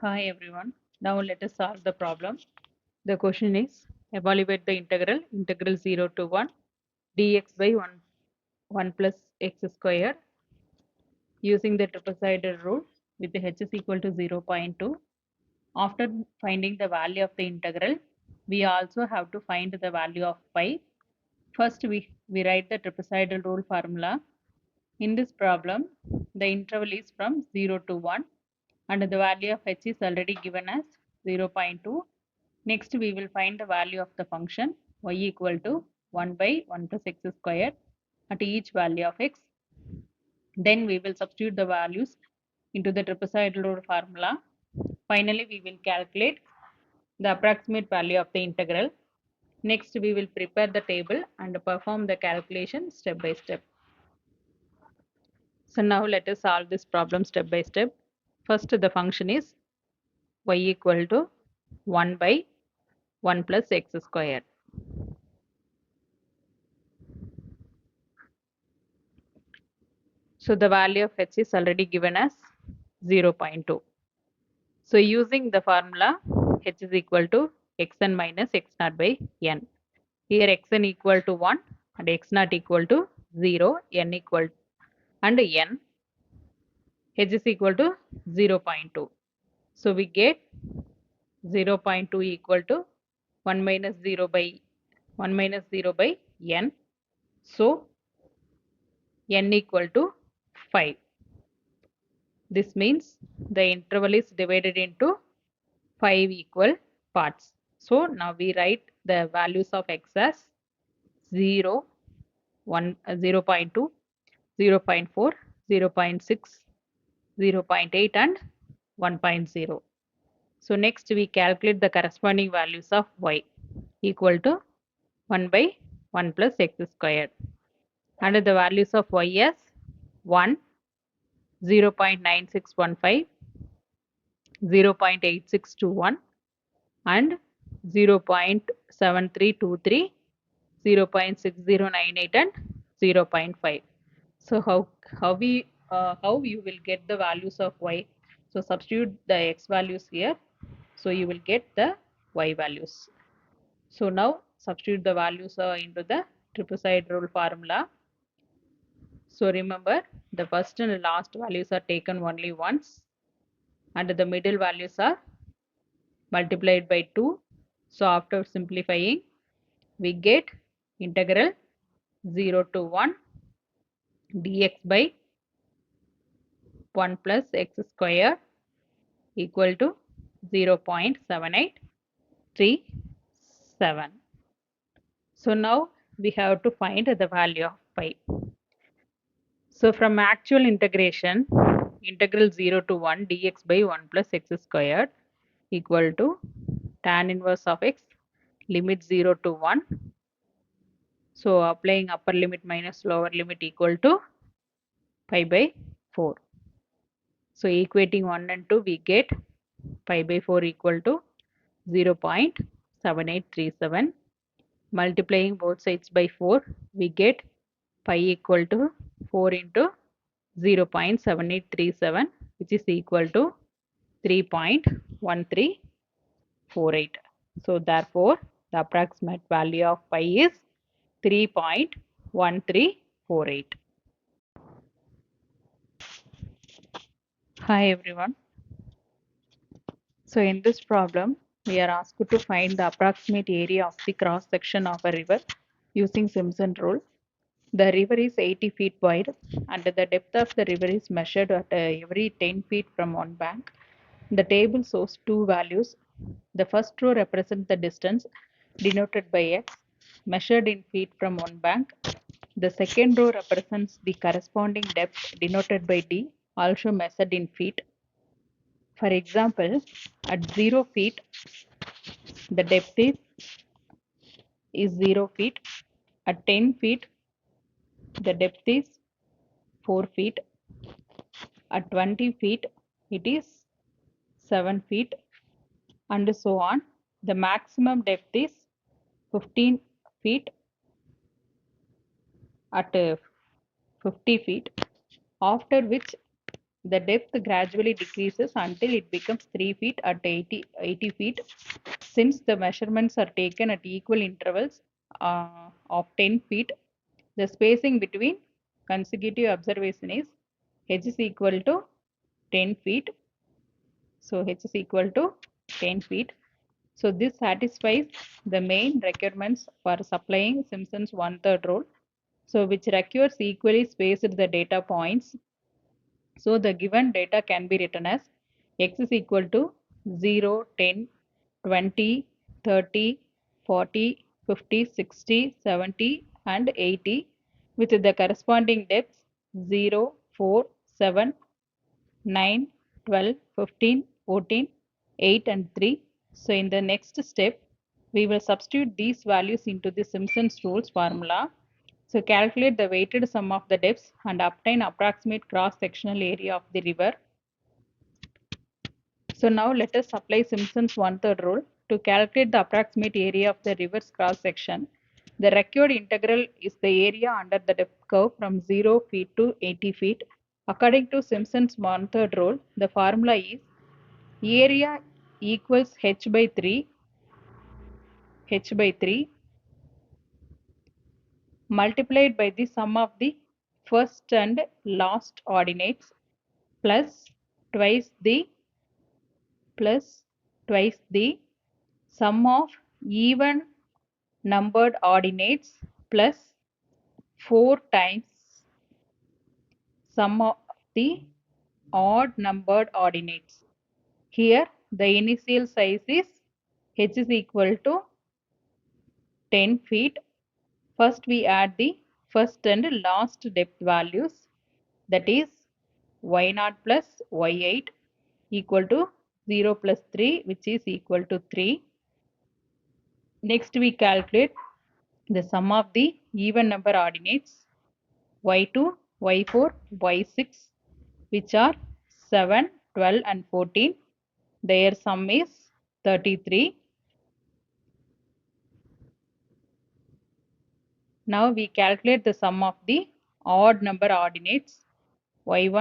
Hi everyone. Now let us solve the problem. The question is evaluate the integral 0 to 1 dx by 1 plus x square using the trapezoidal rule with the h is equal to 0.2. After finding the value of the integral, we also have to find the value of pi. First we write the trapezoidal rule formula. In this problem, the interval is from 0 to 1 and the value of h is already given as 0.2. Next, we will find the value of the function y equal to 1 by 1 plus x square at each value of x. Then we will substitute the values into the trapezoidal rule formula. Finally, we will calculate the approximate value of the integral. Next, we will prepare the table and perform the calculation step by step. So now let us solve this problem step by step. First, the function is y equal to 1 by 1 plus x square. So the value of h is already given as 0.2. So using the formula h is equal to xn minus x naught by n. Here xn equal to 1 and x naught equal to 0, n equal and n h is equal to 0.2. So we get 0.2 equal to 1 minus 0 by 1 minus 0 by n. So n equal to 5. This means the interval is divided into 5 equal parts. So now we write the values of x as 0, 1, 0.2, 0.4, 0.6, 0.8 and 1.0. So next we calculate the corresponding values of y equal to 1 by 1 plus x squared. And the values of y as 1, 0.9615, 0.8621 and 0.7323, 0.6098 and 0.5. So how you will get the values of y? So substitute the x values here. So you will get the y values. So now substitute the values into the trapezoid rule formula. So remember the first and last values are taken only once and the middle values are multiplied by 2. So after simplifying we get integral 0 to 1 dx by 1 plus x square equal to 0.7837. So now we have to find the value of pi. So from actual integration, integral 0 to 1 dx by 1 plus x squared equal to tan inverse of x, limit 0 to 1. So applying upper limit minus lower limit equal to pi by 4. So equating 1 and 2 we get pi by 4 equal to 0.7837. Multiplying both sides by 4 we get pi equal to 4 into 0.7837, which is equal to 3.1348. So therefore the approximate value of pi is 3.1348. Hi everyone. So in this problem we are asked to find the approximate area of the cross section of a river using Simpson rule. The river is 80 feet wide and the depth of the river is measured at every 10 feet from one bank. The table shows two values. The first row represents the distance denoted by x measured in feet from one bank. The second row represents the corresponding depth denoted by d also measured in feet. For example, at 0 feet the depth is 0 feet. At 10 feet the depth is 4 feet. At 20 feet it is 7 feet and so on. The maximum depth is 15 feet at 50 feet, after which The depth gradually decreases until it becomes 3 feet at 80 feet. Since the measurements are taken at equal intervals of 10 feet, the spacing between consecutive observation is h is equal to 10 feet. So h is equal to 10 feet. So this satisfies the main requirements for supplying Simpson's one-third rule. So which requires equally spaced the data points. So the given data can be written as x is equal to 0, 10, 20, 30, 40, 50, 60, 70 and 80 with the corresponding depths 0, 4, 7, 9, 12, 15, 14, 8 and 3. So in the next step, we will substitute these values into the Simpson's rules formula. So calculate the weighted sum of the depths and obtain approximate cross-sectional area of the river. So now let us apply Simpson's one-third rule to calculate the approximate area of the river's cross-section. The required integral is the area under the depth curve from 0 feet to 80 feet. According to Simpson's one-third rule, the formula is area equals h by 3 multiplied by the sum of the first and last ordinates plus twice the plus twice the sum of even numbered ordinates plus 4 times sum of the odd numbered ordinates. Here the initial size is h is equal to 10 feet. First we add the first and last depth values, that is y0 plus y8 equal to 0 plus 3, which is equal to 3. Next we calculate the sum of the even number ordinates y2, y4, y6, which are 7, 12 and 14. Their sum is 33. Now we calculate the sum of the odd number ordinates y1,